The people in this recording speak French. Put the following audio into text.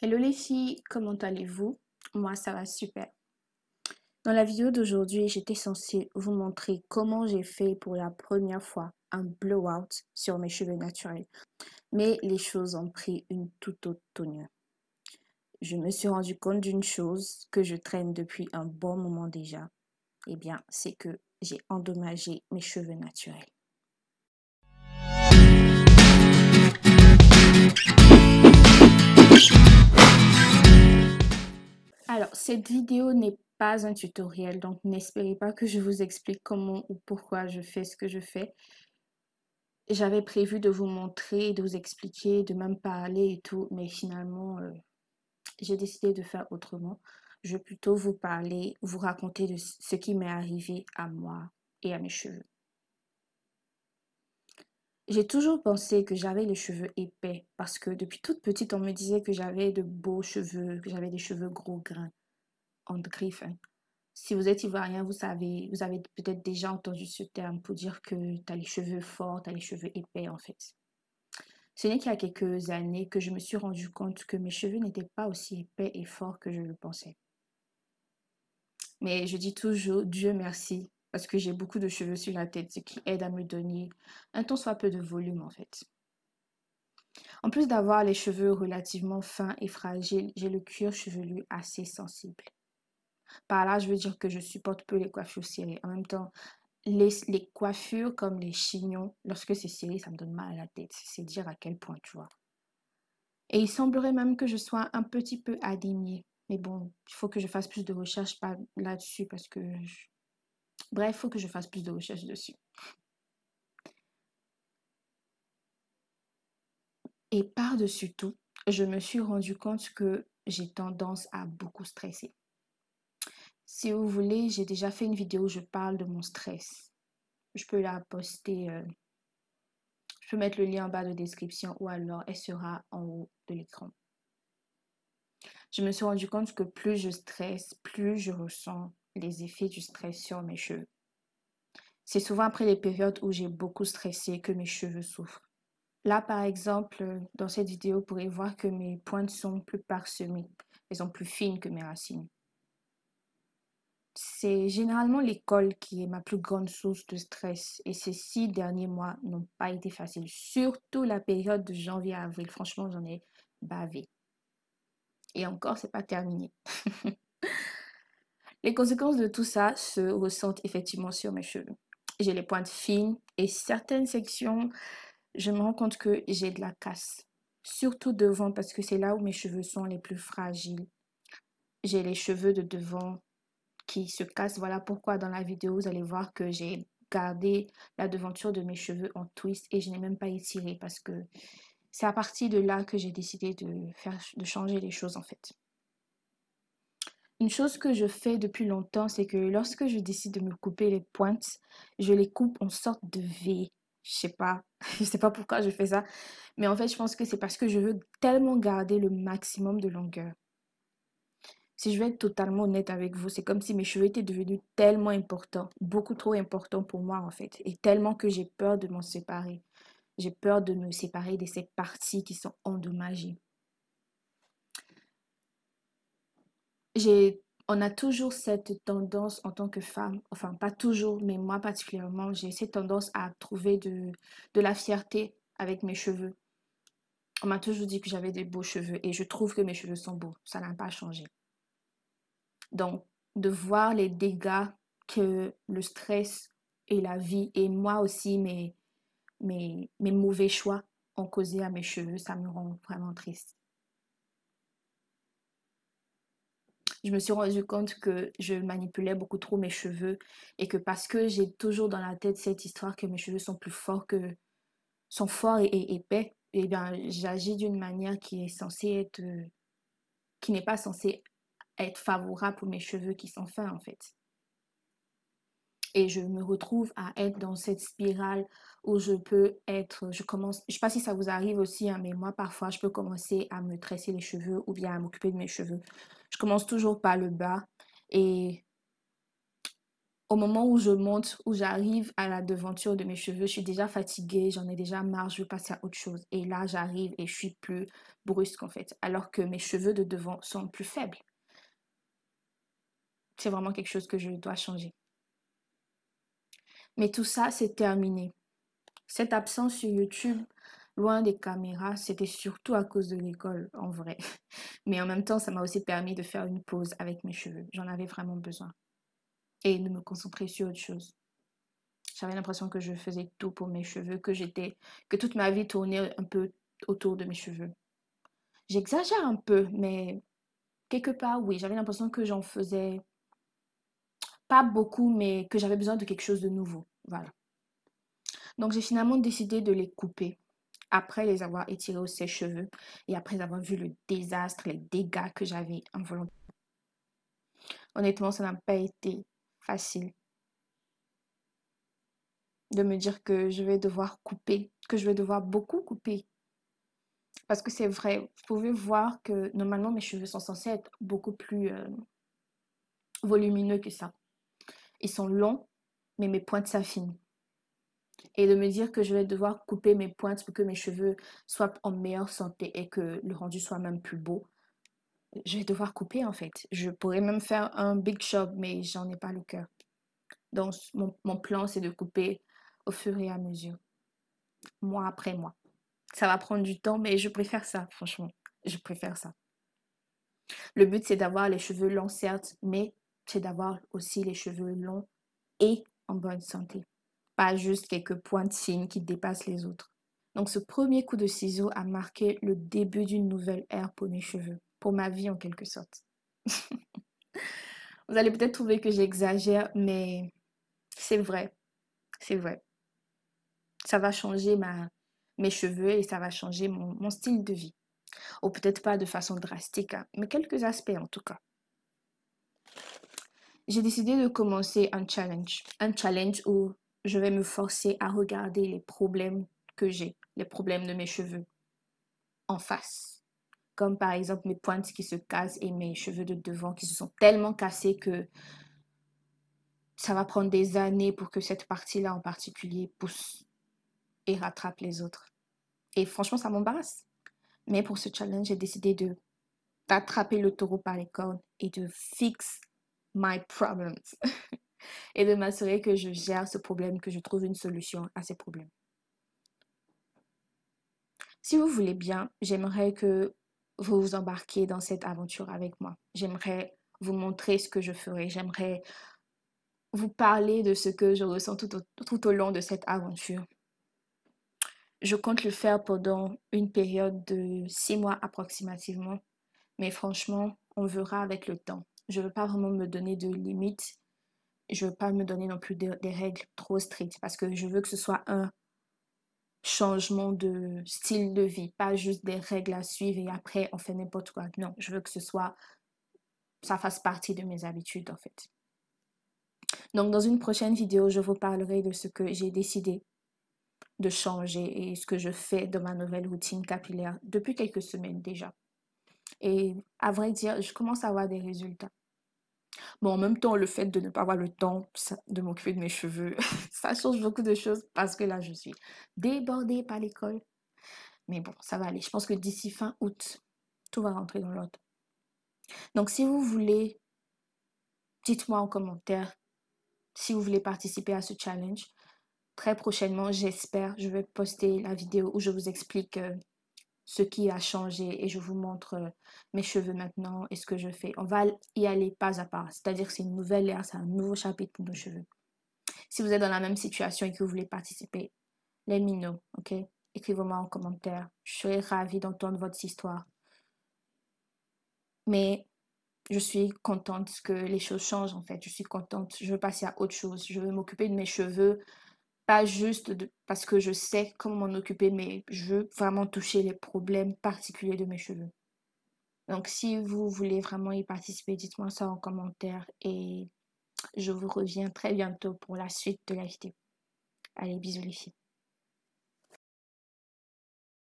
Hello les filles, comment allez-vous? Moi ça va super. Dans la vidéo d'aujourd'hui, j'étais censée vous montrer comment j'ai fait pour la première fois un blowout sur mes cheveux naturels. Mais les choses ont pris une toute autre tournure. Je me suis rendu compte d'une chose que je traîne depuis un bon moment déjà. Eh bien, c'est que j'ai endommagé mes cheveux naturels. Alors, cette vidéo n'est pas un tutoriel, donc n'espérez pas que je vous explique comment ou pourquoi je fais ce que je fais. J'avais prévu de vous montrer, de vous expliquer, de même parler et tout, mais finalement, j'ai décidé de faire autrement. Je vais plutôt vous parler, vous raconter de ce qui m'est arrivé à moi et à mes cheveux. J'ai toujours pensé que j'avais les cheveux épais parce que depuis toute petite, on me disait que j'avais de beaux cheveux, que j'avais des cheveux gros grains, en griffe, hein. Si vous êtes ivoirien, vous savez, vous avez peut-être déjà entendu ce terme pour dire que tu as les cheveux forts, tu as les cheveux épais en fait. Ce n'est qu'il y a quelques années que je me suis rendu compte que mes cheveux n'étaient pas aussi épais et forts que je le pensais. Mais je dis toujours Dieu merci parce que j'ai beaucoup de cheveux sur la tête, ce qui aide à me donner un tant soit peu de volume en fait. En plus d'avoir les cheveux relativement fins et fragiles, j'ai le cuir chevelu assez sensible. Par là, je veux dire que je supporte peu les coiffures serrées. En même temps, les coiffures comme les chignons, lorsque c'est serré, ça me donne mal à la tête. C'est dire à quel point, tu vois. Et il semblerait même que je sois un petit peu anémiée. Mais bon, il faut que je fasse plus de recherches là-dessus parce que... Bref, il faut que je fasse plus de recherches dessus. Et par-dessus tout, je me suis rendu compte que j'ai tendance à beaucoup stresser. Si vous voulez, j'ai déjà fait une vidéo où je parle de mon stress. Je peux la poster, je peux mettre le lien en bas de description ou alors elle sera en haut de l'écran. Je me suis rendu compte que plus je stresse, plus je ressens les effets du stress sur mes cheveux. C'est souvent après les périodes où j'ai beaucoup stressé que mes cheveux souffrent. Là, par exemple, dans cette vidéo, vous pourrez voir que mes pointes sont plus parsemées. Elles sont plus fines que mes racines. C'est généralement l'école qui est ma plus grande source de stress. Et ces 6 derniers mois n'ont pas été faciles. Surtout la période de janvier à avril. Franchement, j'en ai bavé. Et encore, c'est pas terminé. Les conséquences de tout ça se ressentent effectivement sur mes cheveux. J'ai les pointes fines et certaines sections, je me rends compte que j'ai de la casse. Surtout devant parce que c'est là où mes cheveux sont les plus fragiles. J'ai les cheveux de devant qui se cassent. Voilà pourquoi dans la vidéo, vous allez voir que j'ai gardé la devanture de mes cheveux en twist et je n'ai même pas étiré parce que c'est à partir de là que j'ai décidé de changer les choses en fait. Une chose que je fais depuis longtemps, c'est que lorsque je décide de me couper les pointes, je les coupe en sorte de V. Je sais pas, je sais pas pourquoi je fais ça, mais en fait, je pense que c'est parce que je veux tellement garder le maximum de longueur. Si je vais être totalement honnête avec vous, c'est comme si mes cheveux étaient devenus tellement importants, beaucoup trop importants pour moi en fait, et tellement que j'ai peur de m'en séparer. J'ai peur de me séparer de ces parties qui sont endommagées. J'ai, on a toujours cette tendance en tant que femme, enfin pas toujours, mais moi particulièrement, j'ai cette tendance à trouver de la fierté avec mes cheveux. On m'a toujours dit que j'avais des beaux cheveux et je trouve que mes cheveux sont beaux. Ça n'a pas changé. Donc, de voir les dégâts que le stress et la vie et moi aussi mes mauvais choix ont causé à mes cheveux, ça me rend vraiment triste. Je me suis rendu compte que je manipulais beaucoup trop mes cheveux et que parce que j'ai toujours dans la tête cette histoire que mes cheveux sont plus forts sont forts et épais, et bien j'agis d'une manière qui est censée être, qui n'est pas censée être favorable pour mes cheveux qui sont fins en fait. Et je me retrouve à être dans cette spirale où je peux être, je commence, je sais pas si ça vous arrive aussi, hein, mais moi parfois je peux commencer à me tresser les cheveux ou bien à m'occuper de mes cheveux. Je commence toujours par le bas et au moment où je monte, où j'arrive à la devanture de mes cheveux, je suis déjà fatiguée, j'en ai déjà marre, je veux passer à autre chose. Et là, j'arrive et je suis plus brusque en fait, alors que mes cheveux de devant sont plus faibles. C'est vraiment quelque chose que je dois changer. Mais tout ça, c'est terminé. Cette absence sur YouTube, loin des caméras, c'était surtout à cause de l'école, en vrai. Mais en même temps, ça m'a aussi permis de faire une pause avec mes cheveux. J'en avais vraiment besoin. Et de me concentrer sur autre chose. J'avais l'impression que je faisais tout pour mes cheveux, que toute ma vie tournait un peu autour de mes cheveux. J'exagère un peu, mais quelque part, oui, j'avais l'impression que j'en faisais pas beaucoup, mais que j'avais besoin de quelque chose de nouveau. Voilà. Donc, j'ai finalement décidé de les couper après les avoir étirés au sèche-cheveux et après avoir vu le désastre, les dégâts que j'avais involontairement. Honnêtement, ça n'a pas été facile de me dire que je vais devoir couper, que je vais devoir beaucoup couper. Parce que c'est vrai, vous pouvez voir que normalement mes cheveux sont censés être beaucoup plus volumineux que ça. Ils sont longs, mais mes pointes s'affinent. Et de me dire que je vais devoir couper mes pointes pour que mes cheveux soient en meilleure santé et que le rendu soit même plus beau, je vais devoir couper en fait. Je pourrais même faire un big shop, mais j'en ai pas le cœur. Donc mon plan, c'est de couper au fur et à mesure, mois après mois. Ça va prendre du temps, mais je préfère ça, franchement. Je préfère ça. Le but, c'est d'avoir les cheveux longs, certes, mais c'est d'avoir aussi les cheveux longs et en bonne santé. Pas juste quelques pointes fines qui dépassent les autres. Donc, ce premier coup de ciseau a marqué le début d'une nouvelle ère pour mes cheveux, pour ma vie en quelque sorte. Vous allez peut-être trouver que j'exagère, mais c'est vrai, c'est vrai. Ça va changer mes cheveux et ça va changer mon style de vie. Ou peut-être pas de façon drastique, hein, mais quelques aspects en tout cas. J'ai décidé de commencer un challenge. Un challenge où je vais me forcer à regarder les problèmes que j'ai, les problèmes de mes cheveux en face. Comme par exemple mes pointes qui se cassent et mes cheveux de devant qui se sont tellement cassés que ça va prendre des années pour que cette partie-là en particulier pousse et rattrape les autres. Et franchement, ça m'embarrasse. Mais pour ce challenge, j'ai décidé d'attraper le taureau par les cornes et de fix my problems. Et de m'assurer que je gère ce problème, que je trouve une solution à ces problèmes. Si vous voulez bien, j'aimerais que vous vous embarquiez dans cette aventure avec moi. J'aimerais vous montrer ce que je ferai. J'aimerais vous parler de ce que je ressens tout au long de cette aventure. Je compte le faire pendant une période de 6 mois approximativement. Mais franchement, on verra avec le temps. Je ne veux pas vraiment me donner de limites. Je ne veux pas me donner non plus des règles trop strictes parce que je veux que ce soit un changement de style de vie, pas juste des règles à suivre et après on fait n'importe quoi. Non, je veux que ça fasse partie de mes habitudes en fait. Donc dans une prochaine vidéo, je vous parlerai de ce que j'ai décidé de changer et ce que je fais de ma nouvelle routine capillaire depuis quelques semaines déjà. Et à vrai dire, je commence à avoir des résultats. Bon, en même temps, le fait de ne pas avoir le temps de m'occuper de mes cheveux, ça change beaucoup de choses parce que là, je suis débordée par l'école. Mais bon, ça va aller. Je pense que d'ici fin août, tout va rentrer dans l'ordre. Donc, si vous voulez, dites-moi en commentaire si vous voulez participer à ce challenge. Très prochainement, j'espère, je vais poster la vidéo où je vous explique ce qui a changé et je vous montre mes cheveux maintenant et ce que je fais. On va y aller pas à pas. C'est-à-dire que c'est une nouvelle ère, c'est un nouveau chapitre pour nos cheveux. Si vous êtes dans la même situation et que vous voulez participer, let me know, ok? Écrivez-moi en commentaire. Je serai ravie d'entendre votre histoire. Mais je suis contente que les choses changent en fait. Je suis contente. Je veux passer à autre chose. Je veux m'occuper de mes cheveux. Pas juste parce que je sais comment m'en occuper, mais je veux vraiment toucher les problèmes particuliers de mes cheveux. Donc si vous voulez vraiment y participer, dites-moi ça en commentaire et je vous reviens très bientôt pour la suite de la vidéo. Allez, bisous les filles.